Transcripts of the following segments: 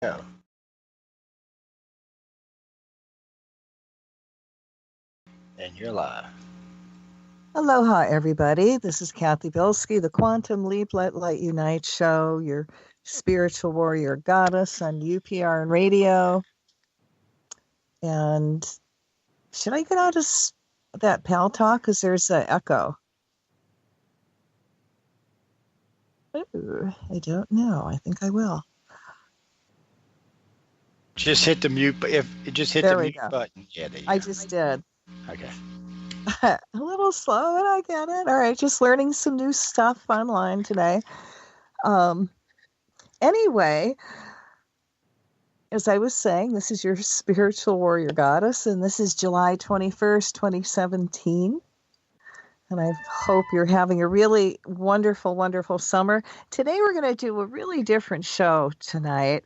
Yeah. And you're live. Aloha, everybody. This is Cathy Bilsky, the Quantum Leap Let Light Unite show, your spiritual warrior goddess on UPRN radio. And should I get out of that pal talk? Because there's an echo. Ooh, I don't know. I think I will. Just hit the mute. If just hit the There we mute go. button. Yeah, there you I go. just did. Okay. A little slow, but I get it. All right, just learning some new stuff online today. Um, anyway, as I was saying, this is your spiritual warrior goddess, and this is July 21st, 2017. And I hope you're having a really wonderful, wonderful summer. Today, we're going to do a really different show tonight,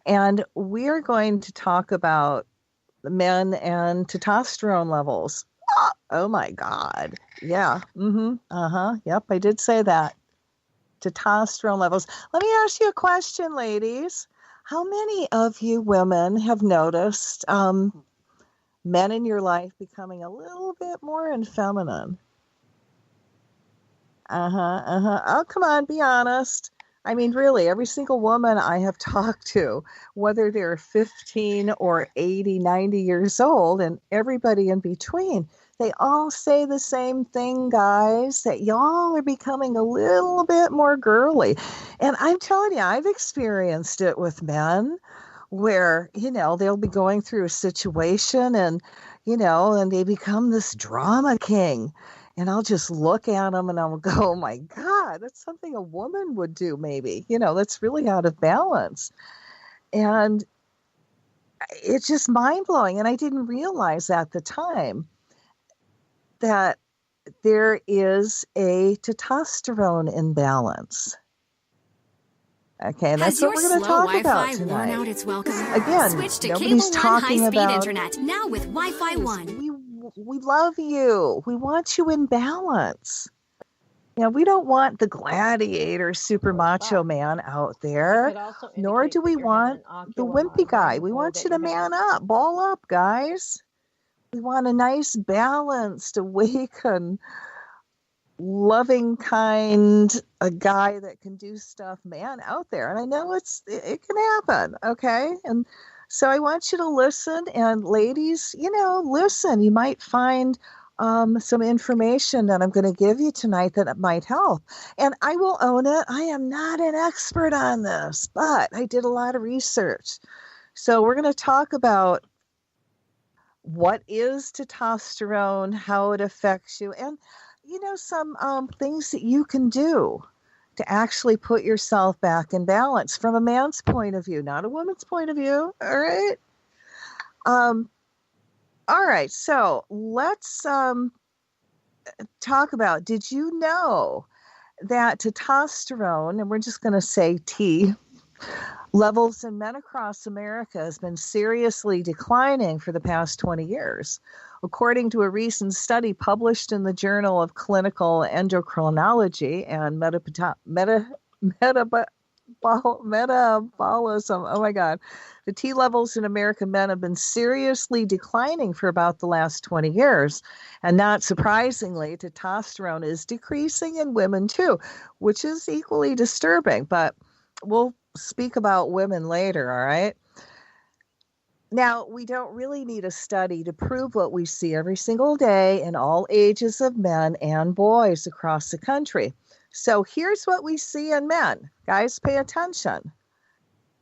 and we're going to talk about men and testosterone levels. Oh my God. Yeah. Yep, I did say that. Testosterone levels. Let me ask you a question, ladies. How many of you women have noticed men in your life becoming a little bit more feminine? Oh, come on, be honest. I mean, really, every single woman I have talked to, whether they're 15 or 80, 90 years old, and everybody in between, they all say the same thing, guys, that y'all are becoming a little bit more girly. And I'm telling you, I've experienced it with men where, they'll be going through a situation and they become this drama king. And I'll just look at them and I'll go, oh my God, that's something a woman would do, maybe. That's really out of balance. And it's just mind blowing. And I didn't realize at the time that there is a testosterone imbalance. Okay, and that's what we're going to talk about tonight. Worn out its welcome? Again, switch to nobody's Cable One talking high-speed about internet now with Wi-Fi 1. We love you. We want you in balance. We don't want the gladiator super macho man out there, nor do we want the wimpy guy. We want you to man up, ball up, guys. We want a nice, balanced, awakened, loving, kind, a guy that can do stuff, man, out there. And I know it can happen, okay? And so I want you to listen, and ladies, listen. You might find some information that I'm going to give you tonight that might help. And I will own it. I am not an expert on this, but I did a lot of research. So we're going to talk about what is testosterone, how it affects you, and some things that you can do to actually put yourself back in balance from a man's point of view, not a woman's point of view. All right. All right. So let's talk about, did you know that testosterone, and we're just going to say T, levels in men across America has been seriously declining for the past 20 years. According to a recent study published in the Journal of Clinical Endocrinology and Metabolism, oh my God, the T levels in American men have been seriously declining for about the last 20 years. And not surprisingly, testosterone is decreasing in women too, which is equally disturbing. But we'll speak about women later, all right? Now, we don't really need a study to prove what we see every single day in all ages of men and boys across the country. So here's what we see in men. Guys, pay attention.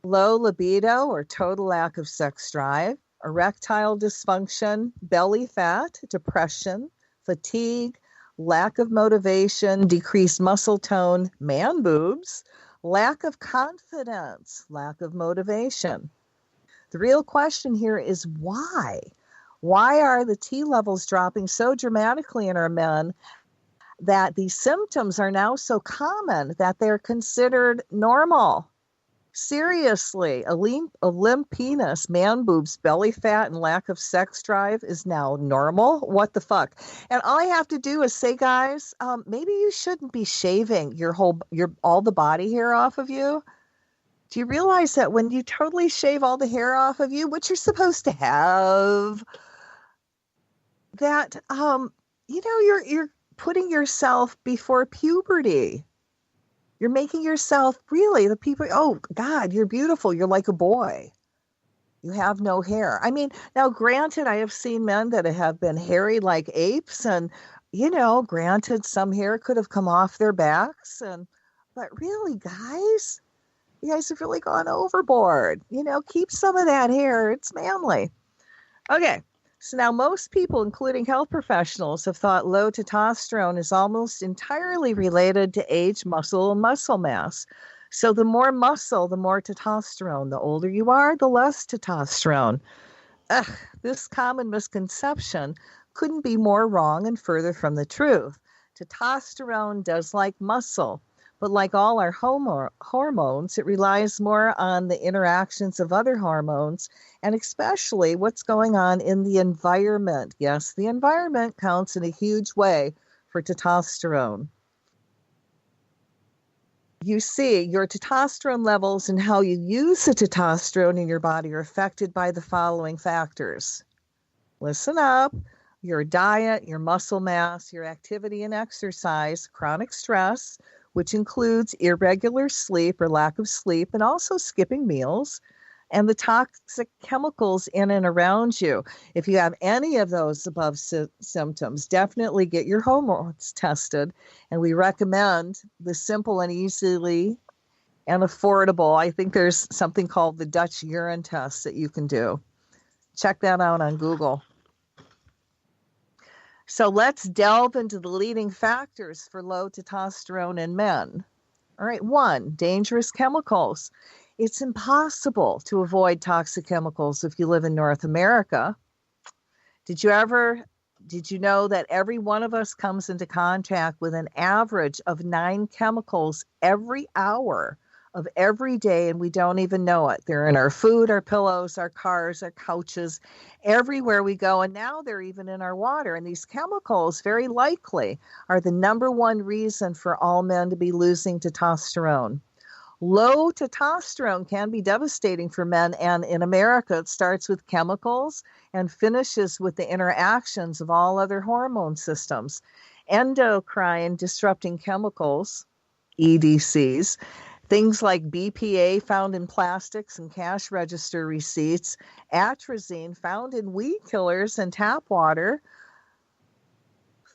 Low libido or total lack of sex drive, erectile dysfunction, belly fat, depression, fatigue, lack of motivation, decreased muscle tone, man boobs, lack of confidence, lack of motivation. The real question here is why? Why are the T levels dropping so dramatically in our men that these symptoms are now so common that they're considered normal? Seriously, a limp penis, man boobs, belly fat, and lack of sex drive is now normal? What the fuck? And all I have to do is say, guys, maybe you shouldn't be shaving your all the body hair off of you. Do you realize that when you totally shave all the hair off of you, which you're supposed to have, that you're putting yourself before puberty. You're making yourself really the people, oh God, you're beautiful. You're like a boy. You have no hair. I mean, now granted, I have seen men that have been hairy like apes, and granted, some hair could have come off their backs, but really, guys, you guys have really gone overboard. Keep some of that hair. It's manly. Okay. So now most people, including health professionals, have thought low testosterone is almost entirely related to age, muscle, and muscle mass. So the more muscle, the more testosterone. The older you are, the less testosterone. Ugh, this common misconception couldn't be more wrong and further from the truth. Testosterone does like muscle, but like all our hormones, it relies more on the interactions of other hormones and especially what's going on in the environment. Yes, the environment counts in a huge way for testosterone. You see, your testosterone levels and how you use the testosterone in your body are affected by the following factors. Listen up. Your diet, your muscle mass, your activity and exercise, chronic stress, which includes irregular sleep or lack of sleep, and also skipping meals, and the toxic chemicals in and around you. If you have any of those above symptoms, definitely get your hormones tested. And we recommend the simple and easily and affordable. I think there's something called the Dutch urine test that you can do. Check that out on Google. So let's delve into the leading factors for low testosterone in men. All right, 1, dangerous chemicals. It's impossible to avoid toxic chemicals if you live in North America. Did you know that every one of us comes into contact with an average of 9 chemicals every hour of every day, and we don't even know it? They're in our food, our pillows, our cars, our couches, everywhere we go, and now they're even in our water. And these chemicals very likely are the number one reason for all men to be losing testosterone. Low testosterone can be devastating for men, and in America, it starts with chemicals and finishes with the interactions of all other hormone systems. Endocrine disrupting chemicals, EDCs, things like BPA found in plastics and cash register receipts, atrazine found in weed killers and tap water,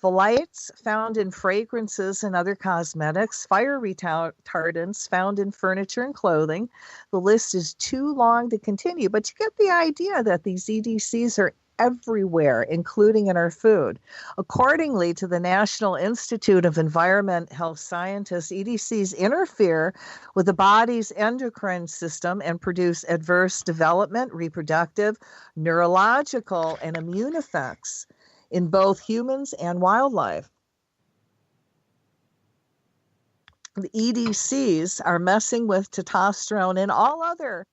phthalates found in fragrances and other cosmetics, fire retardants found in furniture and clothing. The list is too long to continue, but you get the idea that these EDCs are everywhere, including in our food. Accordingly to the National Institute of Environment Health Scientists, EDCs interfere with the body's endocrine system and produce adverse development, reproductive, neurological, and immune effects in both humans and wildlife. The EDCs are messing with testosterone and all other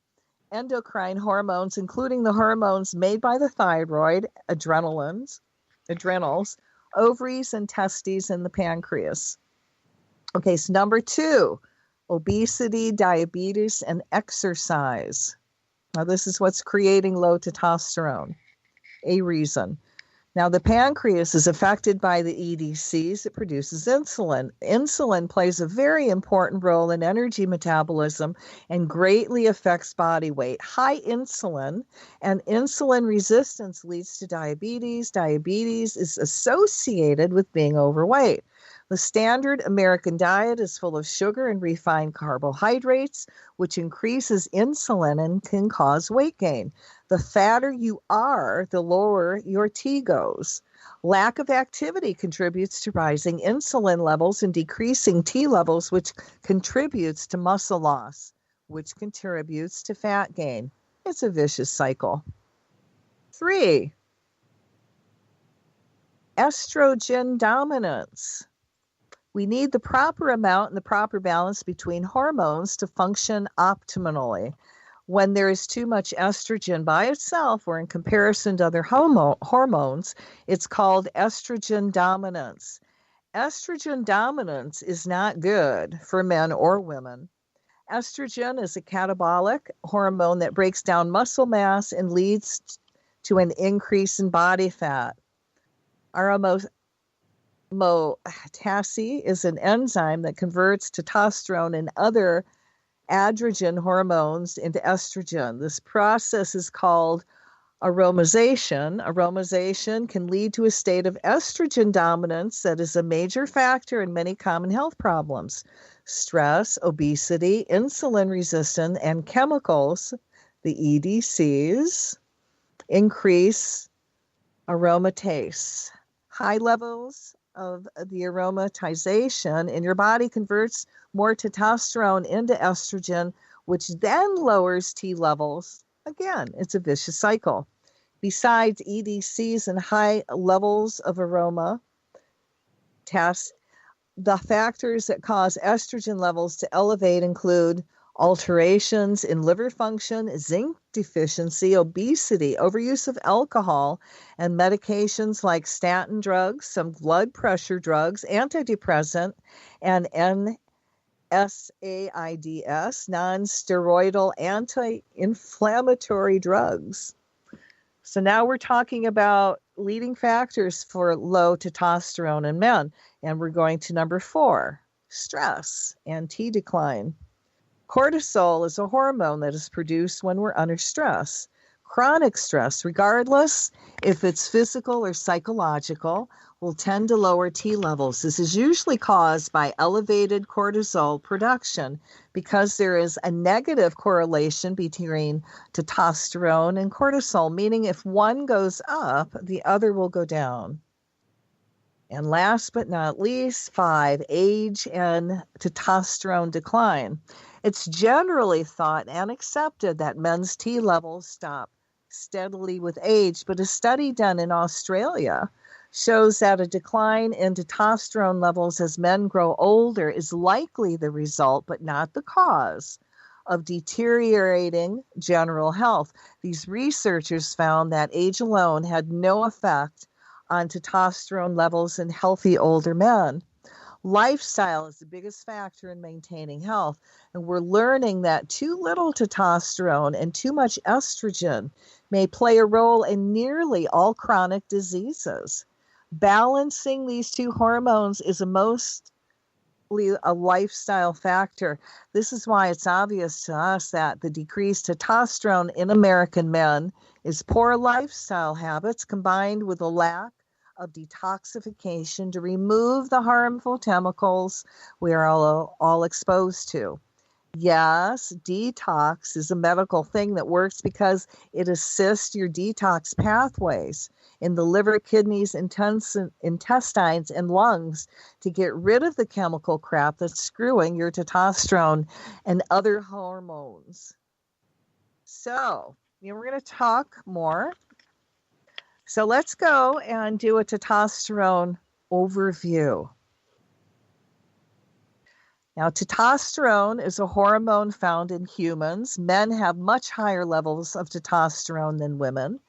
endocrine hormones, including the hormones made by the thyroid, adrenals, ovaries and testes, and the pancreas. Okay, so number 2, obesity, diabetes, and exercise. Now, this is what's creating low testosterone, a reason. Now, the pancreas is affected by the EDCs. It produces insulin. Insulin plays a very important role in energy metabolism and greatly affects body weight. High insulin and insulin resistance leads to diabetes. Diabetes is associated with being overweight. The standard American diet is full of sugar and refined carbohydrates, which increases insulin and can cause weight gain. The fatter you are, the lower your T goes. Lack of activity contributes to rising insulin levels and decreasing T levels, which contributes to muscle loss, which contributes to fat gain. It's a vicious cycle. 3, estrogen dominance. We need the proper amount and the proper balance between hormones to function optimally. When there is too much estrogen by itself or in comparison to other hormones, it's called estrogen dominance. Estrogen dominance is not good for men or women. Estrogen is a catabolic hormone that breaks down muscle mass and leads to an increase in body fat. Aromatase is an enzyme that converts testosterone and other androgen hormones into estrogen. This process is called aromatization. Aromatization can lead to a state of estrogen dominance that is a major factor in many common health problems. Stress, obesity, insulin resistance, and chemicals, the EDCs, increase aromatase. High levels of the aromatization in your body converts more testosterone into estrogen, which then lowers T levels. Again, it's a vicious cycle. Besides EDCs and high levels of aroma, the factors that cause estrogen levels to elevate include alterations in liver function, zinc deficiency, obesity, overuse of alcohol, and medications like statin drugs, some blood pressure drugs, antidepressant, and NSAIDs, non-steroidal anti-inflammatory drugs. So now we're talking about leading factors for low testosterone in men. And we're going to number 4, stress and T decline. Cortisol is a hormone that is produced when we're under stress. Chronic stress, regardless if it's physical or psychological, will tend to lower T levels. This is usually caused by elevated cortisol production because there is a negative correlation between testosterone and cortisol, meaning if one goes up, the other will go down. And last but not least, 5, age and testosterone decline. It's generally thought and accepted that men's T levels stop steadily with age, but a study done in Australia shows that a decline in testosterone levels as men grow older is likely the result, but not the cause, of deteriorating general health. These researchers found that age alone had no effect on testosterone levels in healthy older men. Lifestyle is the biggest factor in maintaining health, and we're learning that too little testosterone and too much estrogen may play a role in nearly all chronic diseases. Balancing these two hormones is mostly a lifestyle factor. This is why it's obvious to us that the decreased testosterone in American men is poor lifestyle habits combined with a lack of detoxification to remove the harmful chemicals we are all exposed to. Yes, detox is a medical thing that works because it assists your detox pathways in the liver, kidneys, intestines, and lungs to get rid of the chemical crap that's screwing your testosterone and other hormones. So, we're going to talk more. So let's go and do a testosterone overview. Now, testosterone is a hormone found in humans. Men have much higher levels of testosterone than women.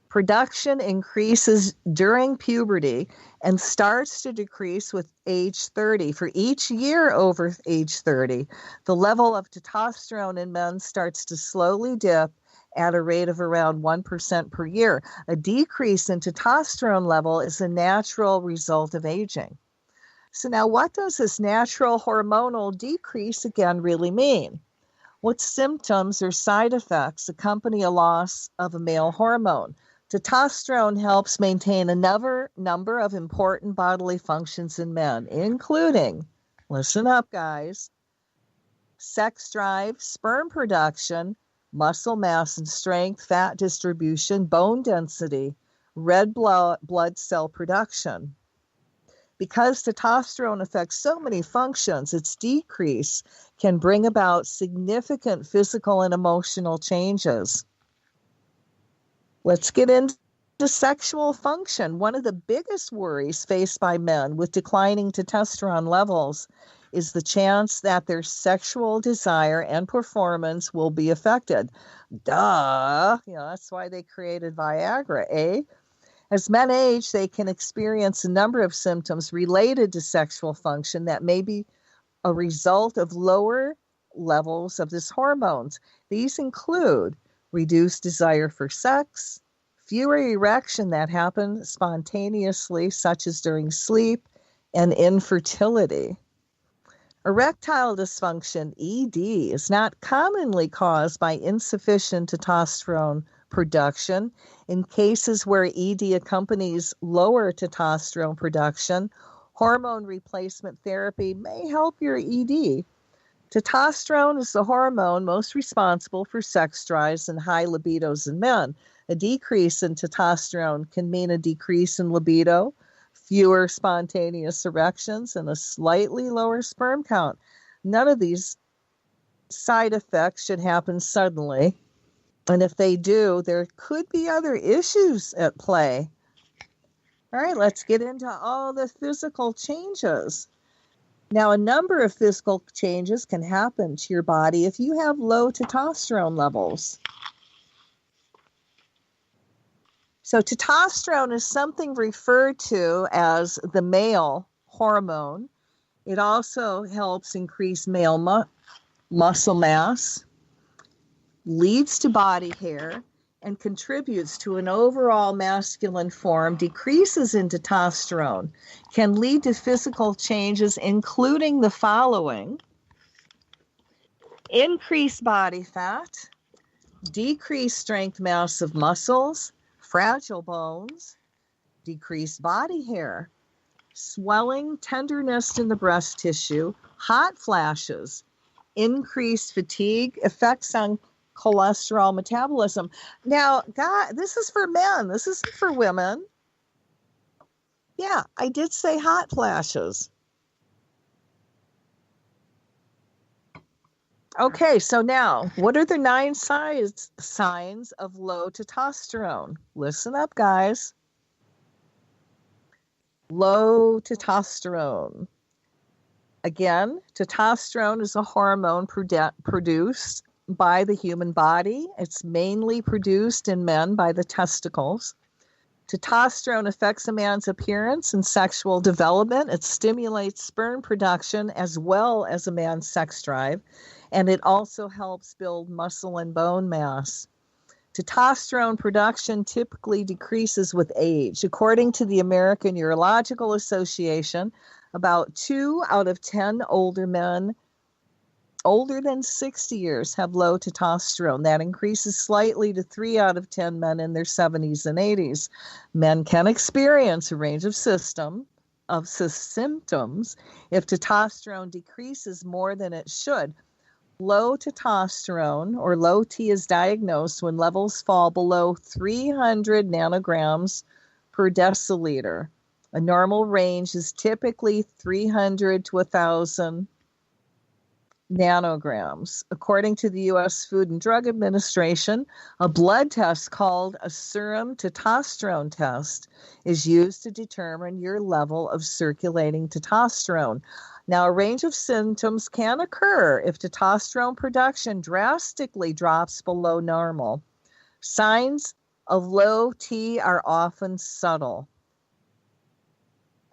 Production increases during puberty and starts to decrease with age 30. For each year over age 30, the level of testosterone in men starts to slowly dip at a rate of around 1% per year. A decrease in testosterone level is a natural result of aging. So now what does this natural hormonal decrease again really mean? What symptoms or side effects accompany a loss of a male hormone? Testosterone helps maintain a number of important bodily functions in men, including, listen up guys, sex drive, sperm production, muscle mass and strength, fat distribution, bone density, red blood cell production. Because testosterone affects so many functions, its decrease can bring about significant physical and emotional changes. Let's get into sexual function. One of the biggest worries faced by men with declining testosterone levels is the chance that their sexual desire and performance will be affected. Duh. That's why they created Viagra, eh? As men age, they can experience a number of symptoms related to sexual function that may be a result of lower levels of this hormones. These include reduced desire for sex, fewer erection that happen spontaneously, such as during sleep, and infertility. Erectile dysfunction, ED, is not commonly caused by insufficient testosterone production. In cases where ED accompanies lower testosterone production, hormone replacement therapy may help your ED. Testosterone is the hormone most responsible for sex drives and high libidos in men. A decrease in testosterone can mean a decrease in libido, fewer spontaneous erections, and a slightly lower sperm count. None of these side effects should happen suddenly. And if they do, there could be other issues at play. All right, let's get into all the physical changes. Now, a number of physical changes can happen to your body if you have low testosterone levels. So testosterone is something referred to as the male hormone. It also helps increase male muscle mass, leads to body hair, and contributes to an overall masculine form. Decreases in testosterone can lead to physical changes, including the following: increased body fat, decreased strength mass of muscles, fragile bones, decreased body hair, swelling, tenderness in the breast tissue, hot flashes, increased fatigue, effects on cholesterol metabolism. Now, God, this is for men. This isn't for women. Yeah, I did say hot flashes. Okay, so now, what are the 9 signs of low testosterone? Listen up, guys. Low testosterone. Again, testosterone is a hormone produced by the human body. It's mainly produced in men by the testicles. Testosterone affects a man's appearance and sexual development. It stimulates sperm production as well as a man's sex drive, and it also helps build muscle and bone mass. Testosterone production typically decreases with age. According to the American Urological Association, about 2 out of 10 older men older than 60 years have low testosterone. That increases slightly to 3 out of 10 men in their 70s and 80s. Men can experience a range of symptoms if testosterone decreases more than it should. Low testosterone, or low T, is diagnosed when levels fall below 300 nanograms per deciliter. A normal range is typically 300 to 1,000 nanograms. According to the U.S. Food and Drug Administration, a blood test called a serum testosterone test is used to determine your level of circulating testosterone. Now, a range of symptoms can occur if testosterone production drastically drops below normal. Signs of low T are often subtle.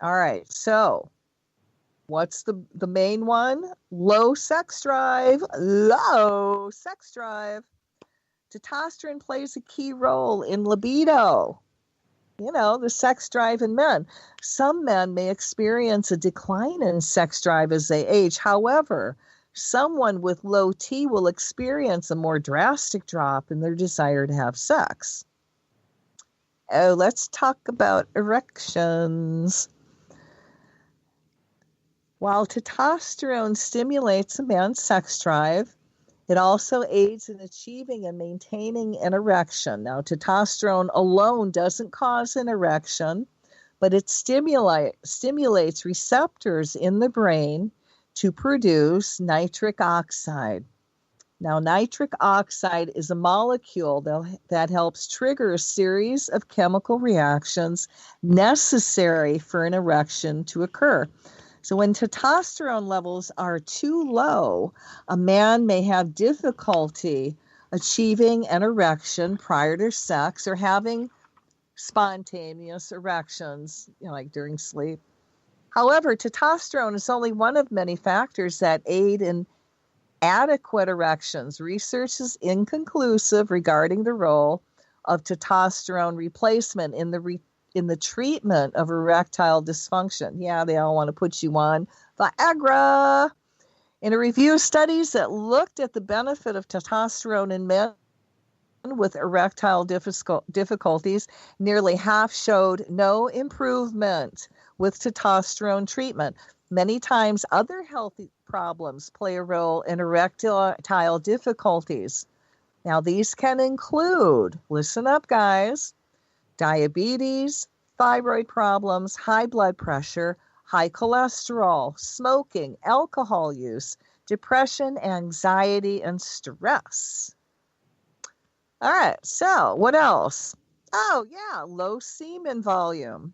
All right, so what's the main one? Low sex drive. Low sex drive. Testosterone plays a key role in libido. You know, the sex drive in men. Some men may experience a decline in sex drive as they age. However, someone with low T will experience a more drastic drop in their desire to have sex. Oh, let's talk about erections. While testosterone stimulates a man's sex drive, it also aids in achieving and maintaining an erection. Now, testosterone alone doesn't cause an erection, but it stimulates receptors in the brain to produce nitric oxide. Now, nitric oxide is a molecule that helps trigger a series of chemical reactions necessary for an erection to occur. So when testosterone levels are too low, a man may have difficulty achieving an erection prior to sex or having spontaneous erections, like during sleep. However, testosterone is only one of many factors that aid in adequate erections. Research is inconclusive regarding the role of testosterone replacement in the treatment of erectile dysfunction. Yeah, they all want to put you on Viagra. In a review of studies that looked at the benefit of testosterone in men with erectile difficulties, nearly half showed no improvement with testosterone treatment. Many times, other health problems play a role in erectile difficulties. Now, these can include, listen up, guys, diabetes, thyroid problems, high blood pressure, high cholesterol, smoking, alcohol use, depression, anxiety, and stress. All right, so what else? Oh, yeah, low semen volume.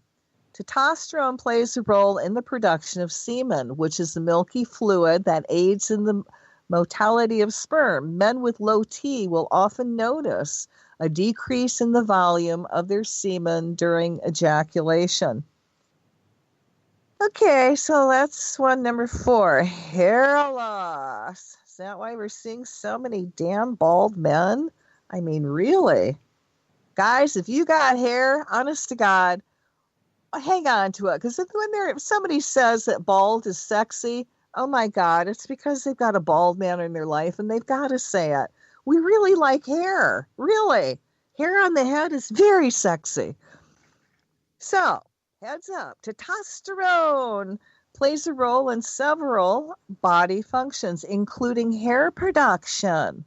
Testosterone plays a role in the production of semen, which is the milky fluid that aids in the motility of sperm. Men with low T will often notice a decrease in the volume of their semen during ejaculation. Okay, so that's one, number 4, hair loss. Is that why we're seeing so many damn bald men? I mean, really? Guys, if you got hair, honest to God, hang on to it. Because if somebody says that bald is sexy, oh my God, it's because they've got a bald man in their life and they've got to say it. We really like hair. Really. Hair on the head is very sexy. So, heads up, testosterone plays a role in several body functions, including hair production.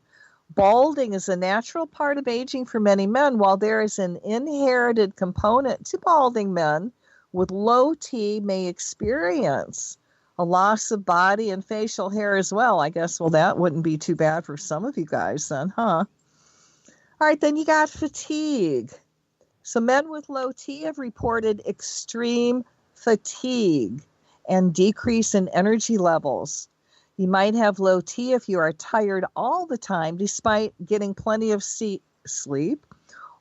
Balding is a natural part of aging for many men, while there is an inherited component to balding. Men with low T may experience a loss of body and facial hair as well. I guess, well, that wouldn't be too bad for some of you guys then, huh? All right, then you got fatigue. So men with low T have reported extreme fatigue and decrease in energy levels. You might have low T if you are tired all the time despite getting plenty of sleep,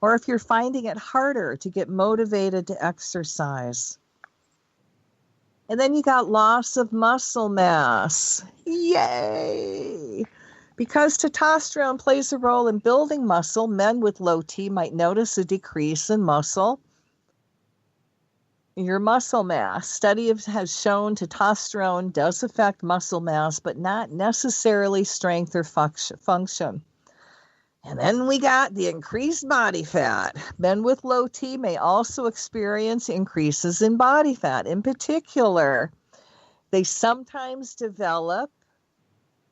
or if you're finding it harder to get motivated to exercise. And then you got loss of muscle mass. Yay! Because testosterone plays a role in building muscle, men with low T might notice a decrease in your muscle mass. Studies have shown testosterone does affect muscle mass, but not necessarily strength or function. And then we got the increased body fat. Men with low T may also experience increases in body fat. In particular, they sometimes develop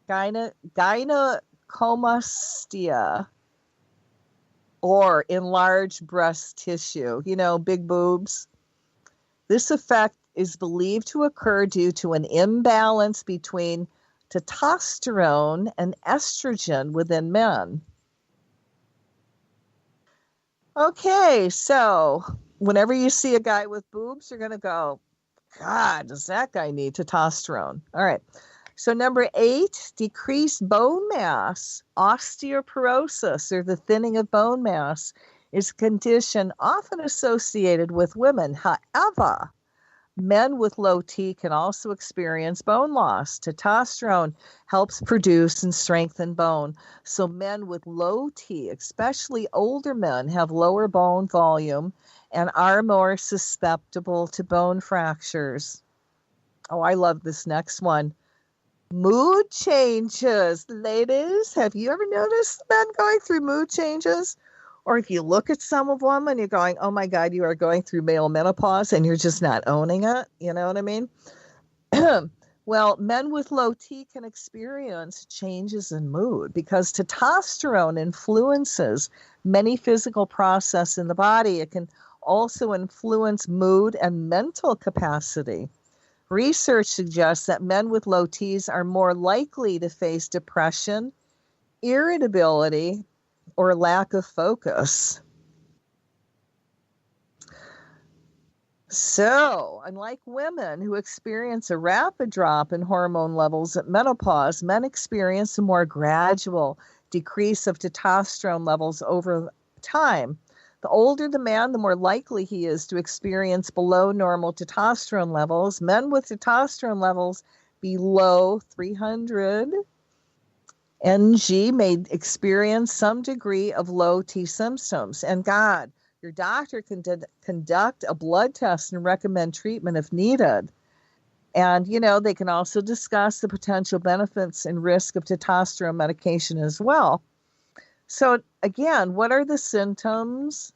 gynecomastia, or enlarged breast tissue, big boobs. This effect is believed to occur due to an imbalance between testosterone and estrogen within men. Okay, so whenever you see a guy with boobs, you're going to go, God, does that guy need testosterone? All right. So number 8, decreased bone mass. Osteoporosis, or the thinning of bone mass, is a condition often associated with women. However, men with low T can also experience bone loss. Testosterone helps produce and strengthen bone. So men with low T, especially older men, have lower bone volume and are more susceptible to bone fractures. Oh, I love this next one. Mood changes. Ladies, have you ever noticed men going through mood changes? Or if you look at some of them and you're going, oh my God, you are going through male menopause and you're just not owning it. You know what I mean? Well, men with low T can experience changes in mood because testosterone influences many physical processes in the body. It can also influence mood and mental capacity. Research suggests that men with low Ts are more likely to face depression, irritability, or lack of focus. So, unlike women who experience a rapid drop in hormone levels at menopause, men experience a more gradual decrease of testosterone levels over time. The older the man, the more likely he is to experience below normal testosterone levels. Men with testosterone levels below 300 NG may experience some degree of low T symptoms. And God, your doctor can conduct a blood test and recommend treatment if needed. And, they can also discuss the potential benefits and risk of testosterone medication as well. So, again, what are the symptoms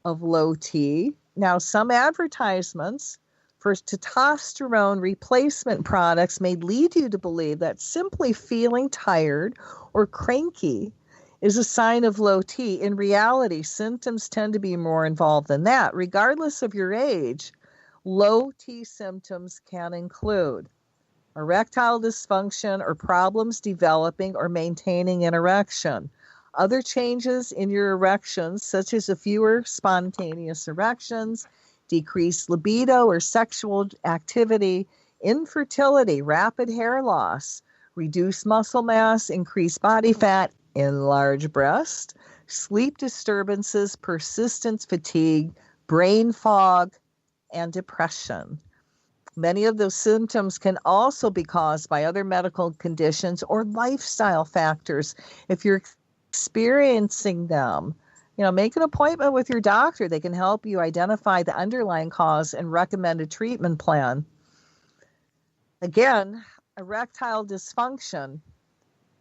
of low T? Now, some advertisements for testosterone replacement products may lead you to believe that simply feeling tired or cranky is a sign of low T. In reality, symptoms tend to be more involved than that. Regardless of your age, low T symptoms can include erectile dysfunction or problems developing or maintaining an erection. Other changes in your erections, such as fewer spontaneous erections, decreased libido or sexual activity, infertility, rapid hair loss, reduced muscle mass, increased body fat, enlarged breast, sleep disturbances, persistent fatigue, brain fog, and depression. Many of those symptoms can also be caused by other medical conditions or lifestyle factors. If you're experiencing them, make an appointment with your doctor. They can help you identify the underlying cause and recommend a treatment plan. Again, erectile dysfunction.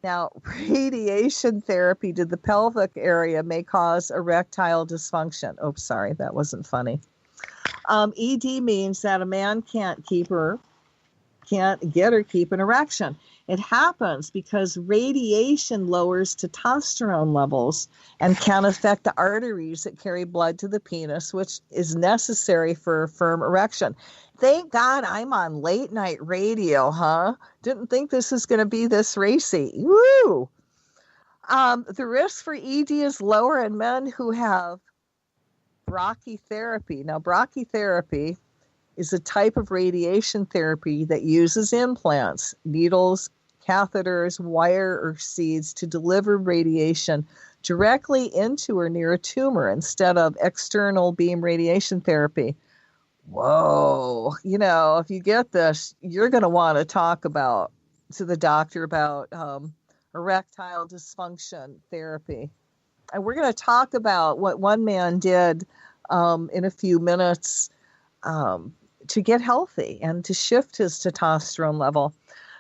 Now, radiation therapy to the pelvic area may cause erectile dysfunction. Oh, sorry, that wasn't funny. ED means that a man can't get or keep an erection. It happens because radiation lowers testosterone levels and can affect the arteries that carry blood to the penis, which is necessary for a firm erection. Thank God I'm on late night radio, huh? Didn't think this was going to be this racy. Woo! The risk for ED is lower in men who have brachytherapy. Now, brachytherapy is a type of radiation therapy that uses implants, needles, catheters, wire, or seeds to deliver radiation directly into or near a tumor instead of external beam radiation therapy. Whoa. If you get this, you're going to want to talk to the doctor about erectile dysfunction therapy. And we're going to talk about what one man did in a few minutes to get healthy and to shift his testosterone level.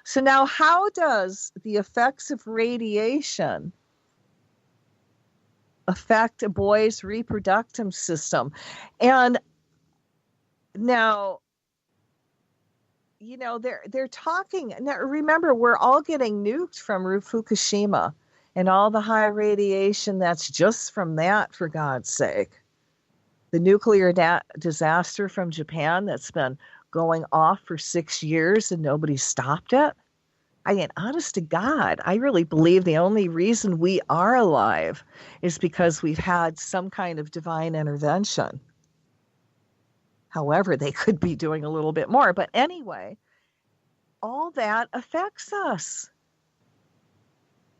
So now, how does the effects of radiation affect a boy's reproductive system? And now, they're talking. Now, remember, we're all getting nuked from Fukushima and all the high radiation that's just from that, for God's sake. The nuclear disaster from Japan that's been going off for 6 years and nobody stopped it. I mean, honest to God, I really believe the only reason we are alive is because we've had some kind of divine intervention. However, they could be doing a little bit more. But anyway, all that affects us.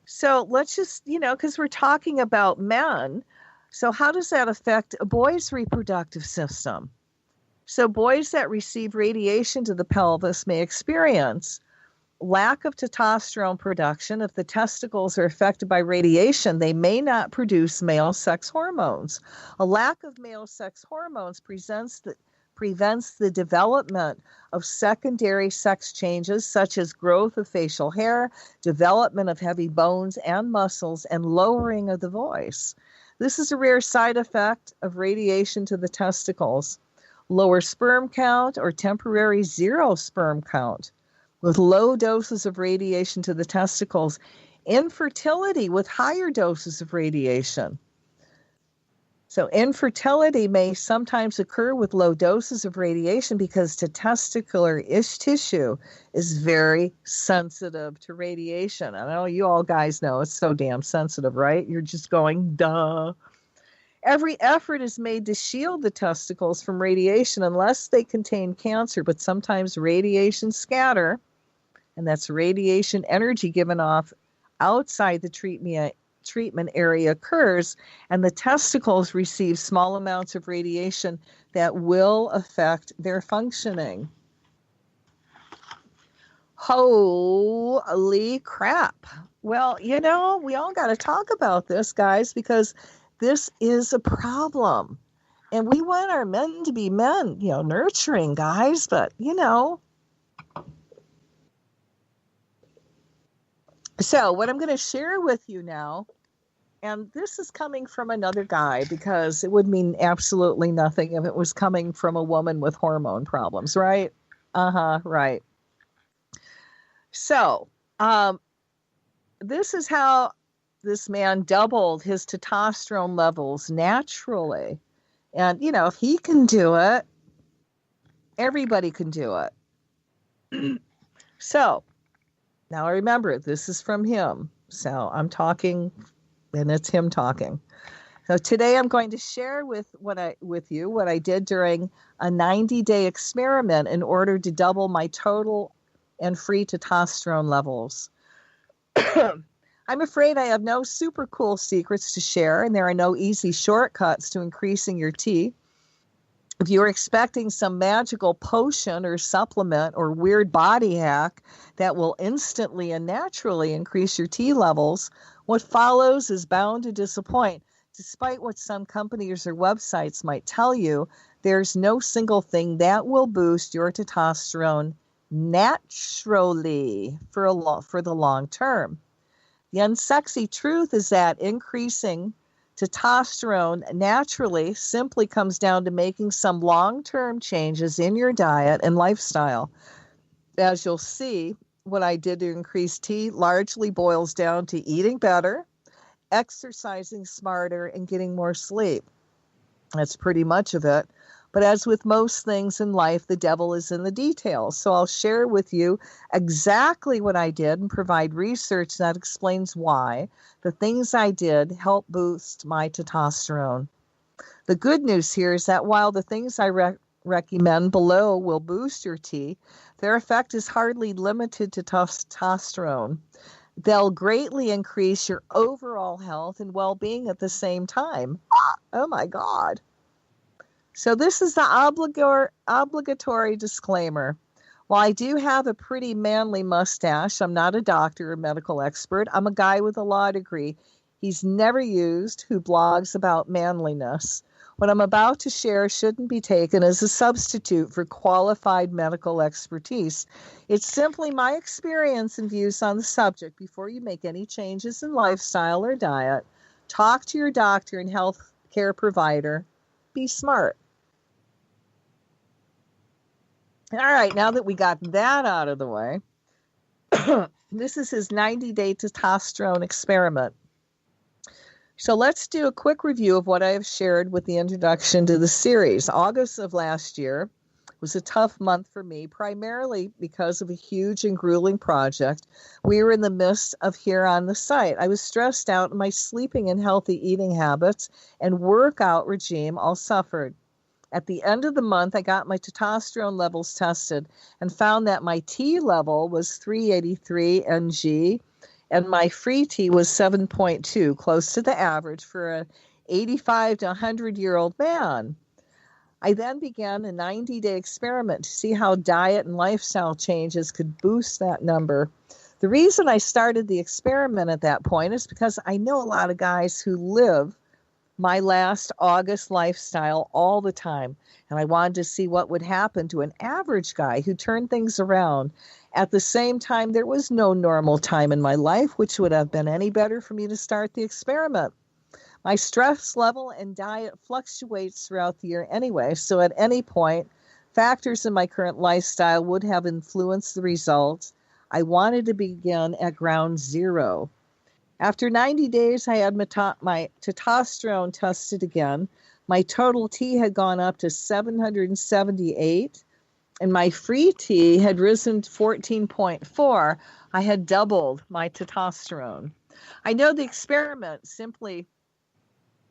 So let's just, because we're talking about men. So how does that affect a boy's reproductive system? So boys that receive radiation to the pelvis may experience lack of testosterone production. If the testicles are affected by radiation, they may not produce male sex hormones. A lack of male sex hormones prevents the development of secondary sex changes such as growth of facial hair, development of heavy bones and muscles, and lowering of the voice. This is a rare side effect of radiation to the testicles. Lower sperm count or temporary zero sperm count with low doses of radiation to the testicles. Infertility with higher doses of radiation. So infertility may sometimes occur with low doses of radiation because the testicular tissue is very sensitive to radiation. I know you all guys know it's so damn sensitive, right? You're just going, duh. Every effort is made to shield the testicles from radiation unless they contain cancer, but sometimes radiation scatter, and that's radiation energy given off outside the treatment area occurs, and the testicles receive small amounts of radiation that will affect their functioning. Holy crap. Well, we all got to talk about this, guys, because this is a problem. And we want our men to be men, nurturing guys, but, So, what I'm going to share with you now, and this is coming from another guy because it would mean absolutely nothing if it was coming from a woman with hormone problems, right? Right. So, this is how this man doubled his testosterone levels naturally. And, if he can do it, everybody can do it. So, now remember, this is from him. So I'm talking, and it's him talking. So today I'm going to share with you what I did during a 90-day experiment in order to double my total and free testosterone levels. I'm afraid I have no super cool secrets to share, and there are no easy shortcuts to increasing your T. If you're expecting some magical potion or supplement or weird body hack that will instantly and naturally increase your T levels, what follows is bound to disappoint. Despite what some companies or websites might tell you, there's no single thing that will boost your testosterone naturally for the long term. The unsexy truth is that increasing testosterone naturally simply comes down to making some long-term changes in your diet and lifestyle. As you'll see, what I did to increase T largely boils down to eating better, exercising smarter, and getting more sleep. That's pretty much of it. But as with most things in life, the devil is in the details. So I'll share with you exactly what I did and provide research that explains why the things I did help boost my testosterone. The good news here is that while the things I recommend below will boost your T, their effect is hardly limited to testosterone. They'll greatly increase your overall health and well-being at the same time. Oh my God. So this is the obligatory disclaimer. While I do have a pretty manly mustache, I'm not a doctor or medical expert. I'm a guy with a law degree he's never used who blogs about manliness. What I'm about to share shouldn't be taken as a substitute for qualified medical expertise. It's simply my experience and views on the subject. Before you make any changes in lifestyle or diet, talk to your doctor and health care provider. Be smart. All right, now that we got that out of the way, this is his 90-day testosterone experiment. So let's do a quick review of what I have shared with the introduction to the series. August of last year was a tough month for me, primarily because of a huge and grueling project we were in the midst of here on the site. I was stressed out, and my sleeping and healthy eating habits and workout regime all suffered. At the end of the month, I got my testosterone levels tested and found that my T level was 383 ng and my free T was 7.2, close to the average for an 85 to 100-year-old man. I then began a 90-day experiment to see how diet and lifestyle changes could boost that number. The reason I started the experiment at that point is because I know a lot of guys who live my last August lifestyle all the time. And I wanted to see what would happen to an average guy who turned things around. At the same time, there was no normal time in my life, which would have been any better for me to start the experiment. My stress level and diet fluctuates throughout the year anyway, so at any point, factors in my current lifestyle would have influenced the results. I wanted to begin at ground zero. After 90 days, I had my testosterone tested again. My total T had gone up to 778, and my free T had risen to 14.4. I had doubled my testosterone. I know the experiment simply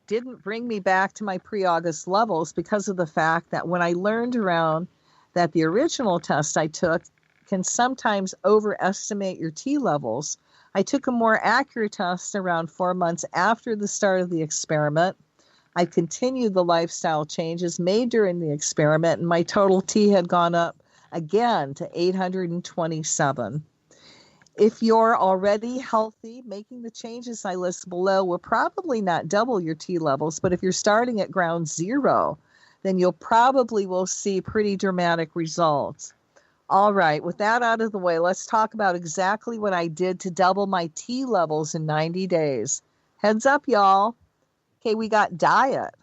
didn't bring me back to my pre-August levels because of the fact that when I learned around that the original test I took can sometimes overestimate your T levels, I took a more accurate test around 4 months after the start of the experiment. I continued the lifestyle changes made during the experiment, and my total T had gone up again to 827. If you're already healthy, making the changes I list below will probably not double your T levels, but if you're starting at ground zero, then you'll probably will see pretty dramatic results. All right, with that out of the way, let's talk about exactly what I did to double my T levels in 90 days. Heads up, y'all. Okay, we got diet.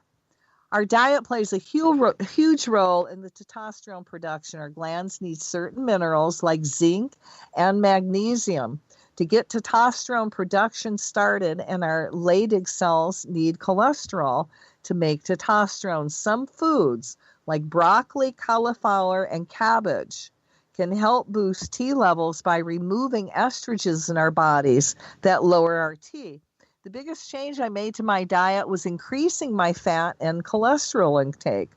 Our diet plays a huge role in the testosterone production. Our glands need certain minerals like zinc and magnesium to get testosterone production started, and our Leydig cells need cholesterol to make testosterone. Some foods like broccoli, cauliflower, and cabbage can help boost T levels by removing estrogens in our bodies that lower our T. The biggest change I made to my diet was increasing my fat and cholesterol intake.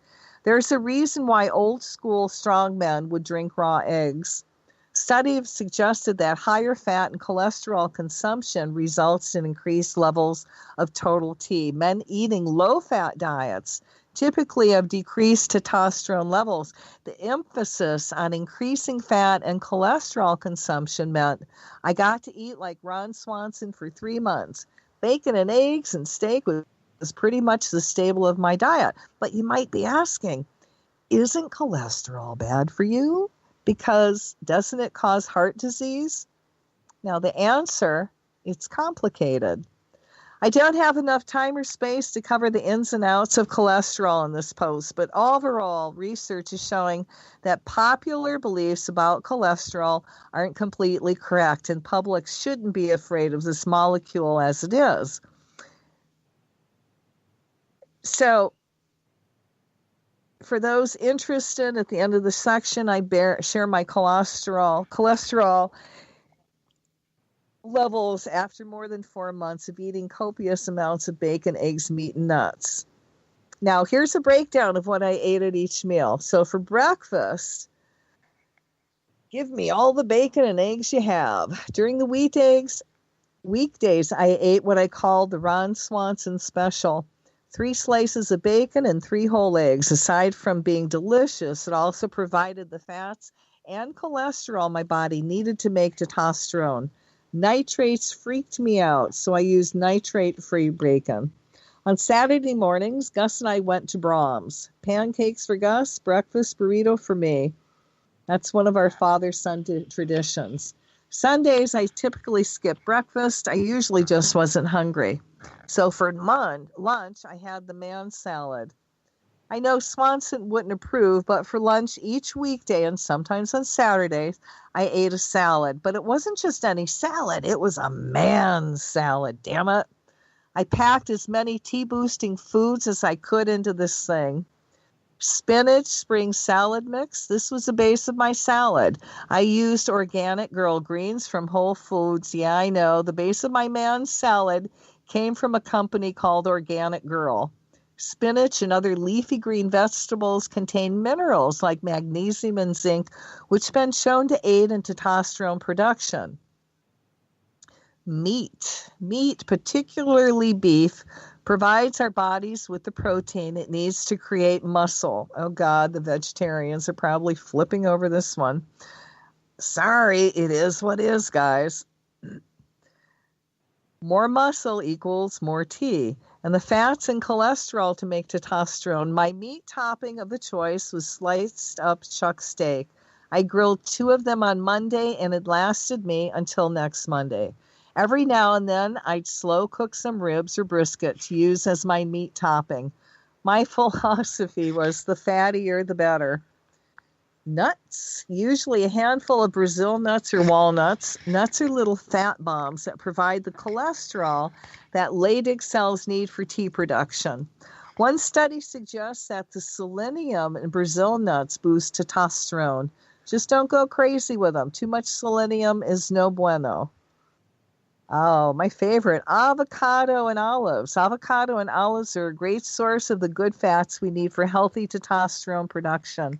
There's a reason why old school strong men would drink raw eggs. Studies have suggested that higher fat and cholesterol consumption results in increased levels of total T. Men eating low-fat diets typically have decreased testosterone levels. The emphasis on increasing fat and cholesterol consumption meant I got to eat like Ron Swanson for 3 months. Bacon and eggs and steak was pretty much the staple of my diet. But you might be asking, isn't cholesterol bad for you? Because doesn't it cause heart disease? Now, the answer, it's complicated. I don't have enough time or space to cover the ins and outs of cholesterol in this post, but overall, research is showing that popular beliefs about cholesterol aren't completely correct, and public shouldn't be afraid of this molecule as it is. So, for those interested, at the end of the section, I share my cholesterol levels after more than 4 months of eating copious amounts of bacon, eggs, meat, and nuts. Now, here's a breakdown of what I ate at each meal. So for breakfast, give me all the bacon and eggs you have. During the weekdays, I ate what I called the Ron Swanson special. 3 slices of bacon and 3 whole eggs. Aside from being delicious, it also provided the fats and cholesterol my body needed to make testosterone. Nitrates freaked me out, so I used nitrate-free bacon. On Saturday mornings, Gus and I went to Brahms. Pancakes for Gus, breakfast burrito for me. That's one of our father-son traditions. Sundays, I typically skip breakfast. I usually just wasn't hungry. So for lunch, I had the man salad. I know Swanson wouldn't approve, but for lunch each weekday and sometimes on Saturdays, I ate a salad. But it wasn't just any salad. It was a man salad, damn it. I packed as many tea-boosting foods as I could into this thing. Spinach spring salad mix. This was the base of my salad. I used organic girl greens from Whole Foods. Yeah, I know. The base of my man salad came from a company called Organic Girl. Spinach and other leafy green vegetables contain minerals like magnesium and zinc, which have been shown to aid in testosterone production. Meat, particularly beef, provides our bodies with the protein it needs to create muscle. Oh God, the vegetarians are probably flipping over this one. Sorry, it is what is, guys. More muscle equals more T, and the fats and cholesterol to make testosterone. My meat topping of the choice was sliced up chuck steak. I grilled 2 of them on Monday, and it lasted me until next Monday. Every now and then, I'd slow cook some ribs or brisket to use as my meat topping. My philosophy was the fattier, the better. Nuts, usually a handful of Brazil nuts or walnuts. Nuts are little fat bombs that provide the cholesterol that Leydig cells need for T production. One study suggests that the selenium in Brazil nuts boosts testosterone. Just don't go crazy with them. Too much selenium is no bueno. Oh, my favorite, avocado and olives. Avocado and olives are a great source of the good fats we need for healthy testosterone production.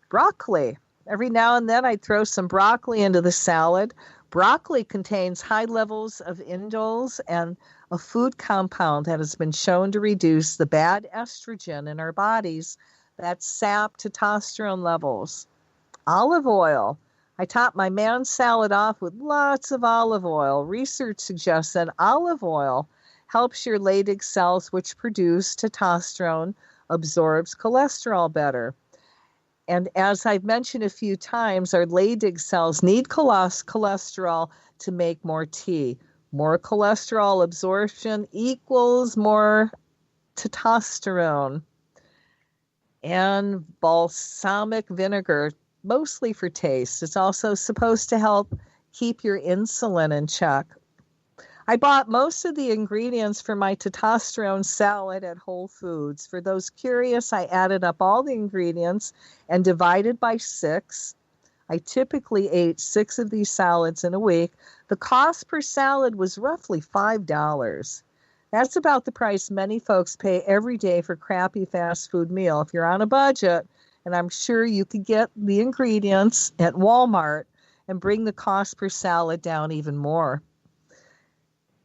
Broccoli. Every now and then I'd throw some broccoli into the salad. Broccoli contains high levels of indoles and a food compound that has been shown to reduce the bad estrogen in our bodies that sap testosterone levels. Olive oil. I top my man salad off with lots of olive oil. Research suggests that olive oil helps your Leydig cells, which produce testosterone, absorbs cholesterol better. And as I've mentioned a few times, our Leydig cells need cholesterol to make more tea. More cholesterol absorption equals more testosterone. And balsamic vinegar, mostly for taste. It's also supposed to help keep your insulin in check. I bought most of the ingredients for my testosterone salad at Whole Foods. For those curious, I added up all the ingredients and divided by 6. I typically ate 6 of these salads in a week. The cost per salad was roughly $5. That's about the price many folks pay every day for crappy fast food meal. If you're on a budget, and I'm sure you could get the ingredients at Walmart and bring the cost per salad down even more.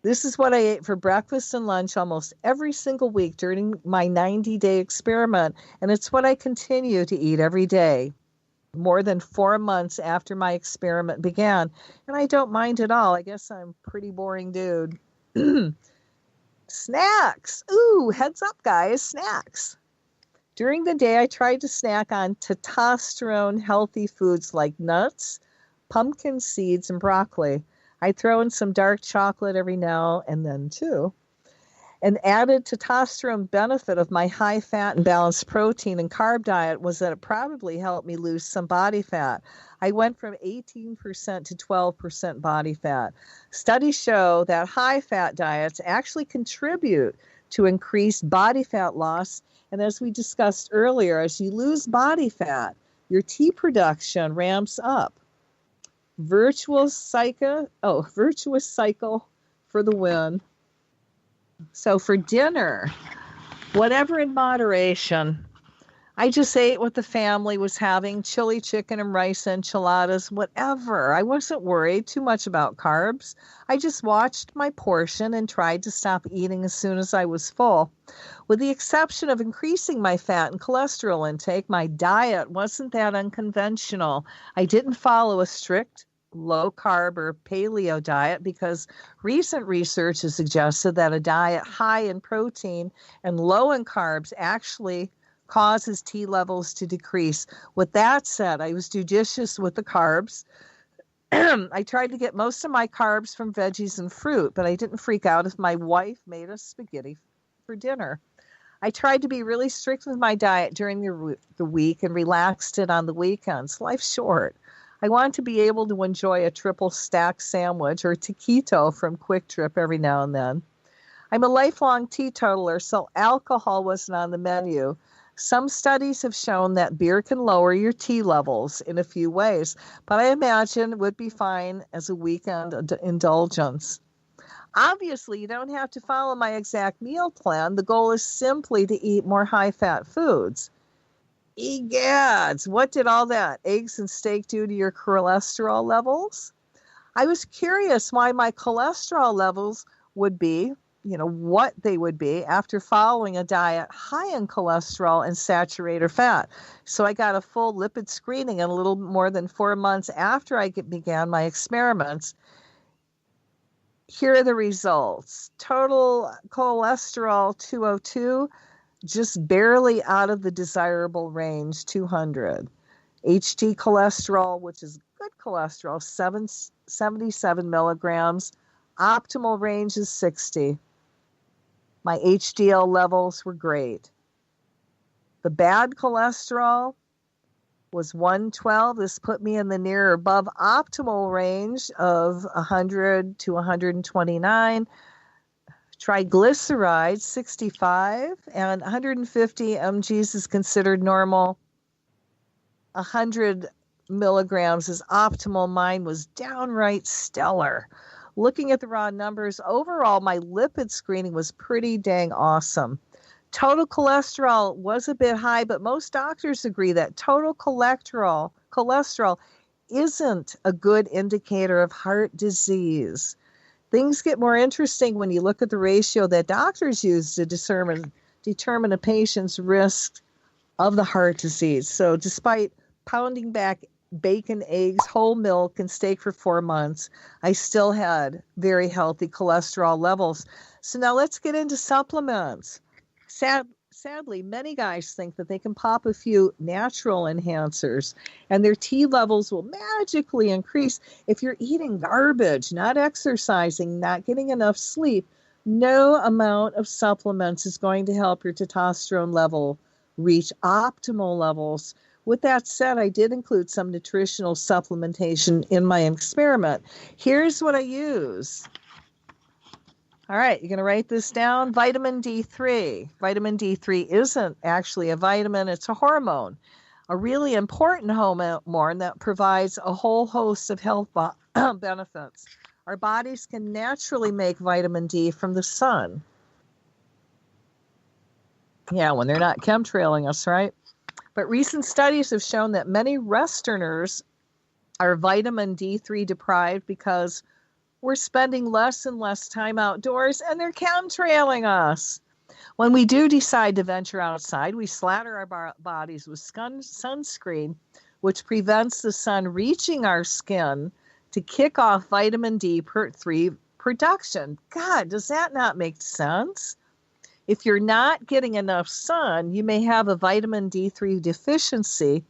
This is what I ate for breakfast and lunch almost every single week during my 90-day experiment, and it's what I continue to eat every day, more than 4 months after my experiment began. And I don't mind at all. I guess I'm a pretty boring dude. Snacks. Ooh, heads up, guys, snacks. During the day, I tried to snack on testosterone healthy foods like nuts, pumpkin seeds, and broccoli. I throw in some dark chocolate every now and then, too. An added testosterone benefit of my high-fat and balanced protein and carb diet was that it probably helped me lose some body fat. I went from 18% to 12% body fat. Studies show that high-fat diets actually contribute to increased body fat loss. And as we discussed earlier, as you lose body fat, your T production ramps up. Virtuous cycle for the win. So for dinner, whatever in moderation, I just ate what the family was having, chili chicken and rice enchiladas, whatever. I wasn't worried too much about carbs. I just watched my portion and tried to stop eating as soon as I was full. With the exception of increasing my fat and cholesterol intake, my diet wasn't that unconventional. I didn't follow a strict low carb or paleo diet because recent research has suggested that a diet high in protein and low in carbs actually causes T levels to decrease. With that said, I was judicious with the carbs. I tried to get most of my carbs from veggies and fruit, but I didn't freak out if my wife made us spaghetti for dinner. I tried to be really strict with my diet during the week and relaxed it on the weekends. Life's short. I want to be able to enjoy a triple stack sandwich or taquito from Quick Trip every now and then. I'm a lifelong teetotaler, so alcohol wasn't on the menu. Some studies have shown that beer can lower your T levels in a few ways, but I imagine it would be fine as a weekend indulgence. Obviously, you don't have to follow my exact meal plan. The goal is simply to eat more high-fat foods. Egads, what did all that eggs and steak do to your cholesterol levels? I was curious why my cholesterol levels would be, what they would be after following a diet high in cholesterol and saturated fat. So I got a full lipid screening a little more than 4 months after I began my experiments. Here are the results. Total cholesterol 202, just barely out of the desirable range, 200. HT cholesterol, which is good cholesterol, 77 milligrams. Optimal range is 60. My HDL levels were great. The bad cholesterol was 112. This put me in the near above optimal range of 100 to 129. Triglycerides, 65, and 150 mgs is considered normal. 100 milligrams is optimal. Mine was downright stellar. Looking at the raw numbers, overall, my lipid screening was pretty dang awesome. Total cholesterol was a bit high, but most doctors agree that total cholesterol isn't a good indicator of heart disease. Things get more interesting when you look at the ratio that doctors use to determine a patient's risk of the heart disease. So despite pounding back bacon, eggs, whole milk, and steak for 4 months, I still had very healthy cholesterol levels. So now let's get into supplements. Sadly, many guys think that they can pop a few natural enhancers and their T levels will magically increase. If you're eating garbage, not exercising, not getting enough sleep, no amount of supplements is going to help your testosterone level reach optimal levels. With that said, I did include some nutritional supplementation in my experiment. Here's what I use. All right, you're going to write this down. Vitamin D3. Vitamin D3 isn't actually a vitamin, it's a hormone, a really important hormone that provides a whole host of health benefits. Our bodies can naturally make vitamin D from the sun. Yeah, when they're not chemtrailing us, right? But recent studies have shown that many Westerners are vitamin D3 deprived because we're spending less and less time outdoors and they're chemtrailing us. When we do decide to venture outside, we slatter our bodies with sunscreen, which prevents the sun reaching our skin to kick off vitamin D3 production. God, does that not make sense? If you're not getting enough sun, you may have a vitamin D3 deficiency,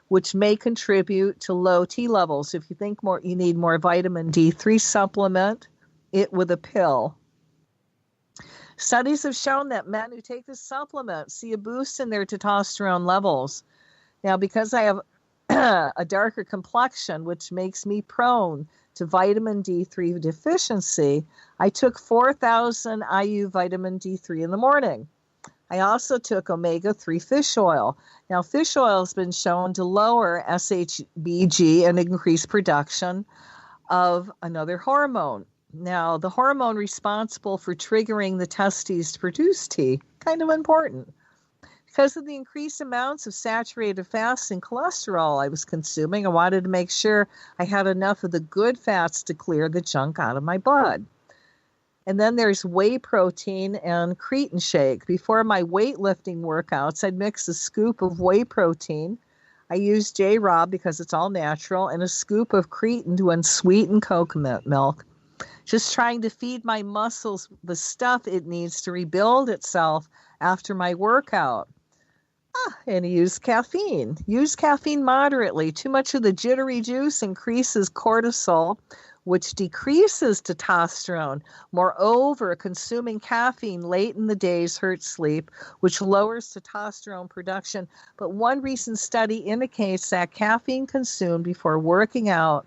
which may contribute to low T levels. If you think you need more vitamin D3, supplement it with a pill. Studies have shown that men who take this supplement see a boost in their testosterone levels. Now, because I have a darker complexion, which makes me prone to vitamin D3 deficiency, I took 4,000 IU vitamin D3 in the morning. I also took omega-3 fish oil. Now, fish oil has been shown to lower SHBG and increase production of another hormone. Now, the hormone responsible for triggering the testes to produce T, kind of important. Because of the increased amounts of saturated fats and cholesterol I was consuming, I wanted to make sure I had enough of the good fats to clear the junk out of my blood. And then there's whey protein and creatine shake. Before my weightlifting workouts, I'd mix a scoop of whey protein. I use J-Rob because it's all natural, and a scoop of creatine to unsweeten coconut milk. Just trying to feed my muscles the stuff it needs to rebuild itself after my workout. And use caffeine. Use caffeine moderately. Too much of the jittery juice increases cortisol, which decreases testosterone. Moreover, consuming caffeine late in the days hurts sleep, which lowers testosterone production. But one recent study indicates that caffeine consumed before working out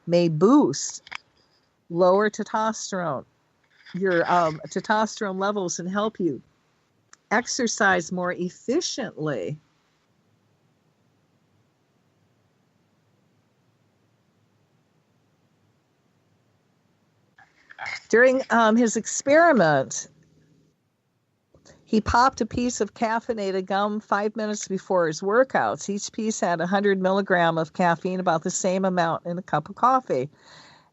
may boost lower testosterone, your testosterone levels, and help you exercise more efficiently. During his experiment, he popped a piece of caffeinated gum 5 minutes before his workouts. Each piece had 100 milligrams of caffeine, about the same amount in a cup of coffee.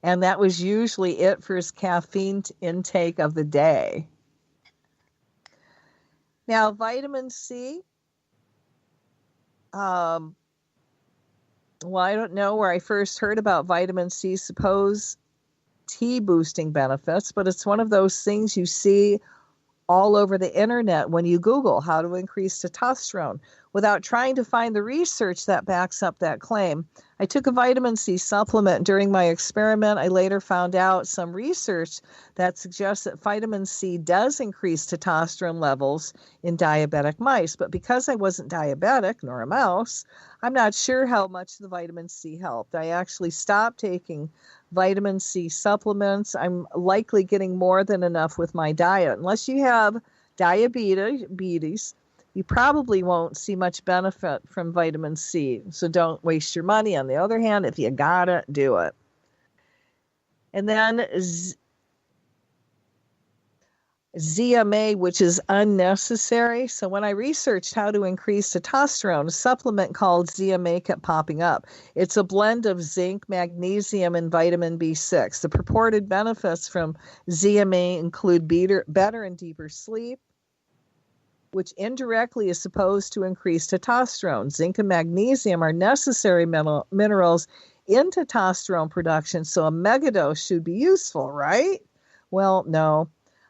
And that was usually it for his caffeine intake of the day. Now, vitamin C, well, I don't know where I first heard about vitamin C supposed T boosting benefits, but it's one of those things you see all over the internet when you Google how to increase testosterone. Without trying to find the research that backs up that claim, I took a vitamin C supplement during my experiment. I later found out some research that suggests that vitamin C does increase testosterone levels in diabetic mice. But because I wasn't diabetic, nor a mouse, I'm not sure how much the vitamin C helped. I actually stopped taking vitamin C supplements. I'm likely getting more than enough with my diet. Unless you have diabetes, you probably won't see much benefit from vitamin C, so don't waste your money. On the other hand, if you got it, do it. And then ZMA, which is unnecessary. So when I researched how to increase testosterone, a supplement called ZMA kept popping up. It's a blend of zinc, magnesium, and vitamin B6. The purported benefits from ZMA include better and deeper sleep, which indirectly is supposed to increase testosterone. Zinc and magnesium are necessary minerals in testosterone production, so a megadose should be useful, right? Well, no.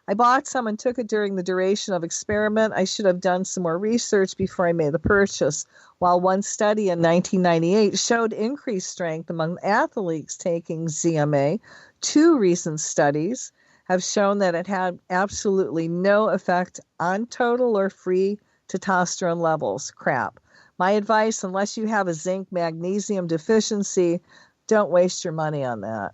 I bought some and took it during the duration of experiment. I should have done some more research before I made the purchase. While one study in 1998 showed increased strength among athletes taking ZMA, two recent studies have shown that it had absolutely no effect on total or free testosterone levels. Crap. My advice, unless you have a zinc magnesium deficiency, don't waste your money on that.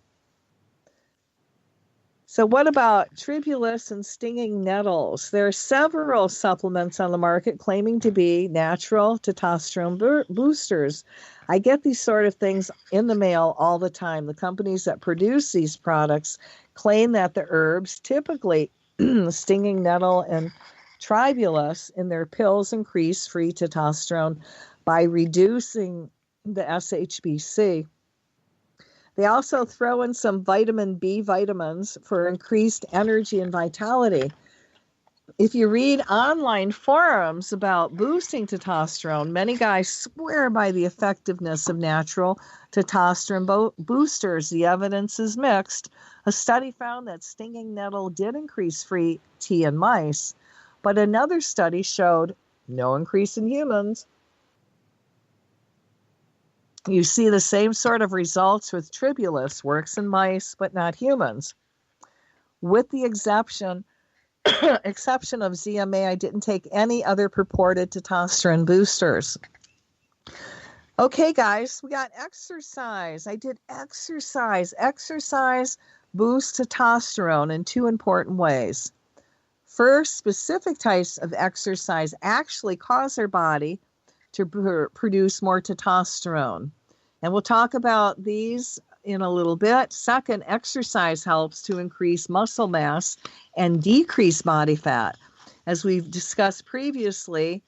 So what about tribulus and stinging nettles? There are several supplements on the market claiming to be natural testosterone boosters. I get these sort of things in the mail all the time. The companies that produce these products claim that the herbs, typically stinging nettle and tribulus, in their pills increase free testosterone by reducing the SHBC. They also throw in some vitamin B vitamins for increased energy and vitality. If you read online forums about boosting testosterone, many guys swear by the effectiveness of natural testosterone boosters. The evidence is mixed. A study found that stinging nettle did increase free T in mice, but another study showed no increase in humans. You see the same sort of results with tribulus, works in mice, but not humans. With the exception of ZMA, I didn't take any other purported testosterone boosters. Okay, guys, we got exercise. I did exercise. Exercise boosts testosterone in two important ways. First, specific types of exercise actually cause our body to produce more testosterone. And we'll talk about these in a little bit. Second, exercise helps to increase muscle mass and decrease body fat. As we've discussed previously,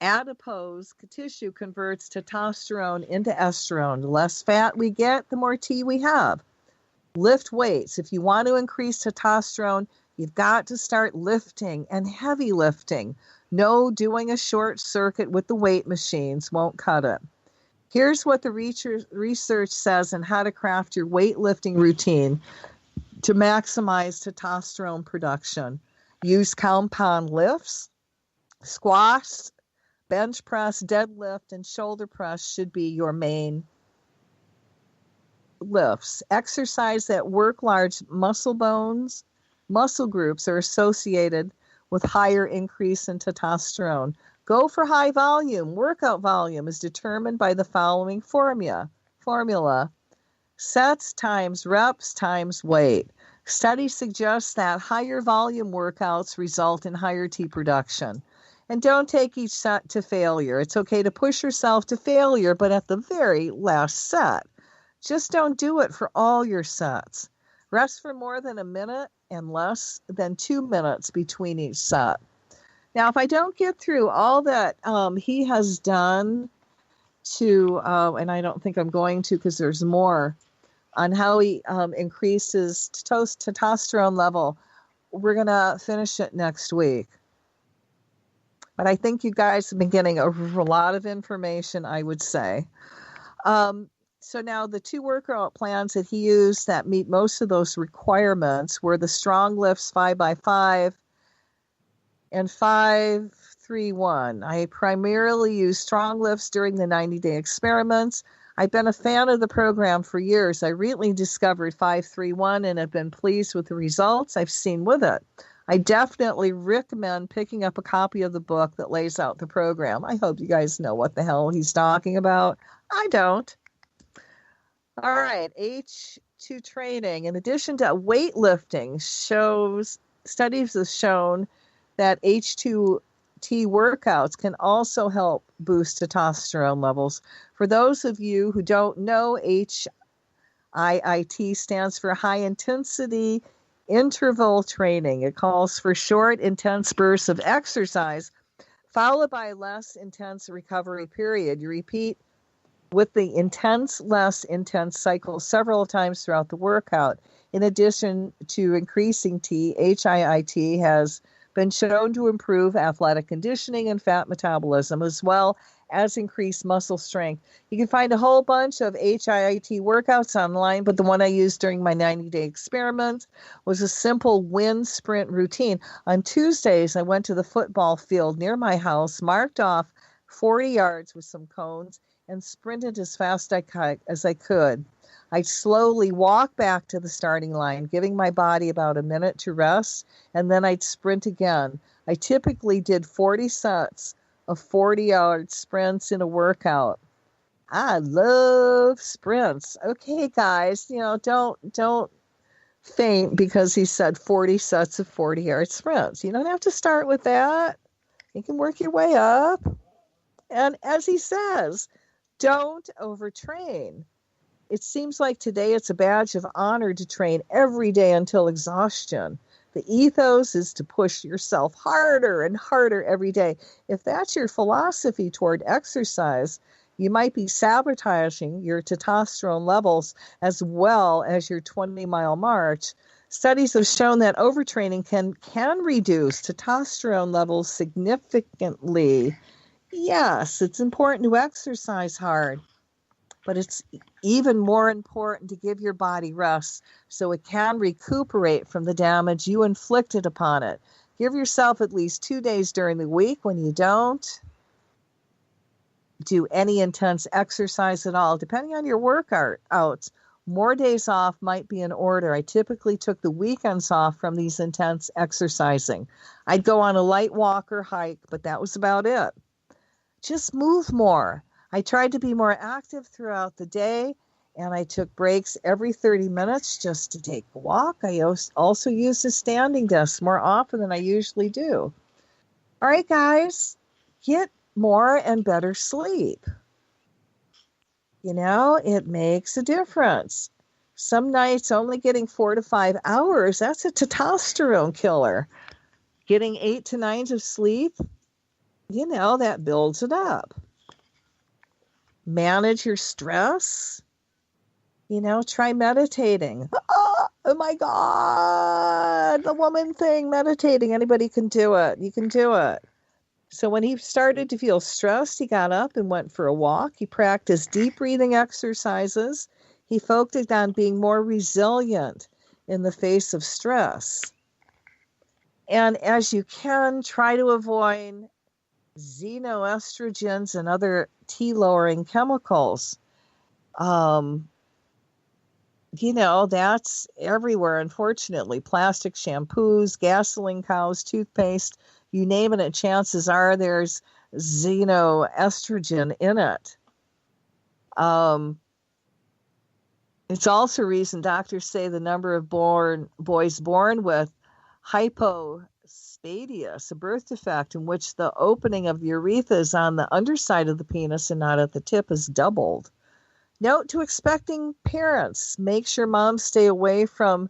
adipose tissue converts testosterone into estrone. The less fat we get, the more T we have. Lift weights. If you want to increase testosterone, you've got to start lifting, and heavy lifting. No doing a short circuit with the weight machines won't cut it. Here's what the research says on how to craft your weightlifting routine to maximize testosterone production. Use compound lifts. Squats, bench press, deadlift, and shoulder press should be your main lifts. Exercise that work large muscle bones, muscle groups are associated with higher increase in testosterone. Go for high volume. Workout volume is determined by the following formula. Sets times reps times weight. Studies suggest that higher volume workouts result in higher T production. And don't take each set to failure. It's okay to push yourself to failure, but at the very last set. Just don't do it for all your sets. Rest for more than a minute and less than 2 minutes between each set. Now, if I don't get through all that he has done to, and I don't think I'm going to because there's more, on how he increases testosterone level, we're going to finish it next week. But I think you guys have been getting a lot of information, I would say. So now the two workout plans that he used that meet most of those requirements were the Strong Lifts 5x5 and 5-3-1. I primarily use Strong Lifts during the 90-day experiments. I've been a fan of the program for years. I recently discovered 5-3-1 and have been pleased with the results I've seen with it. I definitely recommend picking up a copy of the book that lays out the program. I hope you guys know what the hell he's talking about. I don't. All right, H2 training. In addition to weightlifting, studies have shown that H2T workouts can also help boost testosterone levels. For those of you who don't know, HIIT stands for high intensity interval training. It calls for short, intense bursts of exercise followed by a less intense recovery period. You repeat with the less intense cycle several times throughout the workout. In addition to increasing T, HIIT has been shown to improve athletic conditioning and fat metabolism, as well as increase muscle strength. You can find a whole bunch of HIIT workouts online, but the one I used during my 90-day experiment was a simple wind sprint routine. On Tuesdays, I went to the football field near my house, marked off 40 yards with some cones, and sprinted as fast as I could. I'd slowly walk back to the starting line, giving my body about a minute to rest, and then I'd sprint again. I typically did 40 sets of 40-yard sprints in a workout. I love sprints. Okay, guys, don't faint because he said 40 sets of 40-yard sprints. You don't have to start with that. You can work your way up. And as he says, don't overtrain. It seems like today it's a badge of honor to train every day until exhaustion. The ethos is to push yourself harder and harder every day. If that's your philosophy toward exercise, you might be sabotaging your testosterone levels as well as your 20-mile march. Studies have shown that overtraining can reduce testosterone levels significantly. Yes, it's important to exercise hard, but it's even more important to give your body rest so it can recuperate from the damage you inflicted upon it. Give yourself at least 2 days during the week when you don't do any intense exercise at all. Depending on your workouts, more days off might be in order. I typically took the weekends off from these intense exercising. I'd go on a light walk or hike, but that was about it. Just move more. I tried to be more active throughout the day, and I took breaks every 30 minutes just to take a walk. I also used a standing desk more often than I usually do. All right, guys, get more and better sleep. It makes a difference. Some nights only getting 4 to 5 hours, that's a testosterone killer. Getting 8 to 9 of sleep, that builds it up. Manage your stress. Try meditating. Oh my God, the woman thing, meditating. Anybody can do it. You can do it. So when he started to feel stressed, he got up and went for a walk. He practiced deep breathing exercises. He focused on being more resilient in the face of stress. And as you can, try to avoid xenoestrogens and other T-lowering chemicals. That's everywhere, unfortunately. Plastic shampoos, gasoline cows, toothpaste, you name it, chances are there's xenoestrogen in it. It's also a reason doctors say the number of boys born with hypospadias, a birth defect in which the opening of the urethra is on the underside of the penis and not at the tip, is doubled. Note to expecting parents, make sure moms stay away from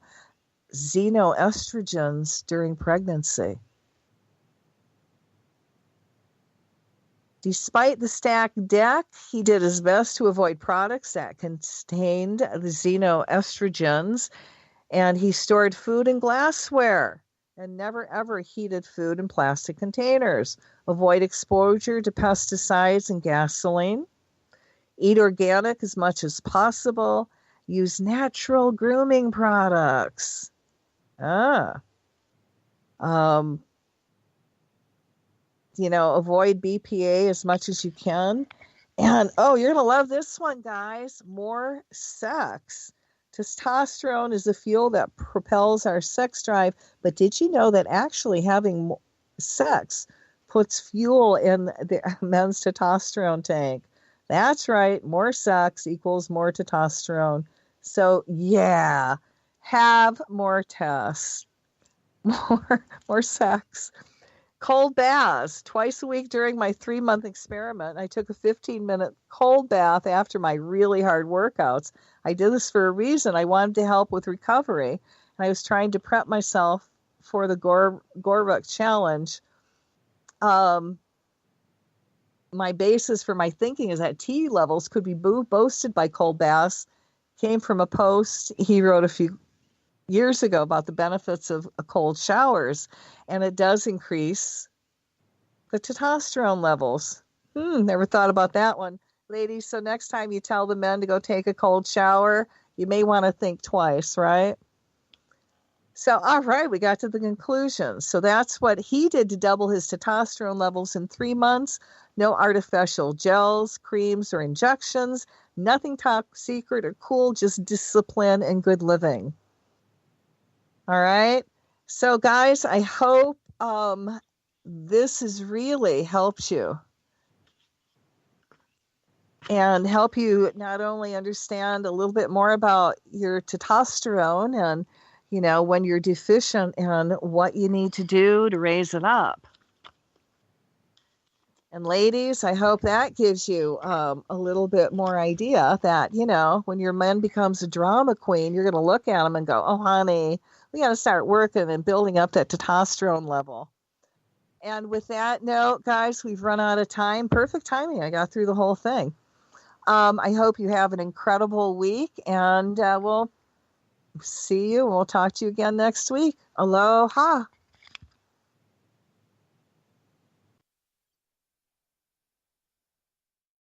xenoestrogens during pregnancy. Despite the stacked deck, he did his best to avoid products that contained the xenoestrogens, and he stored food in glassware and never ever heated food in plastic containers. Avoid exposure to pesticides and gasoline. Eat organic as much as possible. Use natural grooming products. Avoid BPA as much as you can. And, you're going to love this one, guys. More sex. Testosterone is the fuel that propels our sex drive. But did you know that actually having sex puts fuel in the men's testosterone tank? That's right. More sex equals more testosterone. So, yeah, have more tests. More sex. Cold baths. Twice a week during my 3-month experiment, I took a 15-minute cold bath after my really hard workouts. I did this for a reason. I wanted to help with recovery. I was trying to prep myself for the Gorvuk challenge. My basis for my thinking is that T levels could be boosted by cold baths. Came from a post he wrote a few years ago about the benefits of cold showers, and it does increase the testosterone levels. Never thought about that one. Ladies, so next time you tell the men to go take a cold shower, you may want to think twice, right? So, all right, we got to the conclusion. So that's what he did to double his testosterone levels in 3 months. No artificial gels, creams, or injections. Nothing top secret or cool, just discipline and good living. All right. So, guys, I hope this has really helped you and help you not only understand a little bit more about your testosterone and, when you're deficient and what you need to do to raise it up. And ladies, I hope that gives you a little bit more idea that, when your man becomes a drama queen, you're going to look at him and go, oh, honey, we got to start working and building up that testosterone level. And with that note, guys, we've run out of time. Perfect timing. I got through the whole thing. I hope you have an incredible week, and we'll see you. We'll talk to you again next week. Aloha.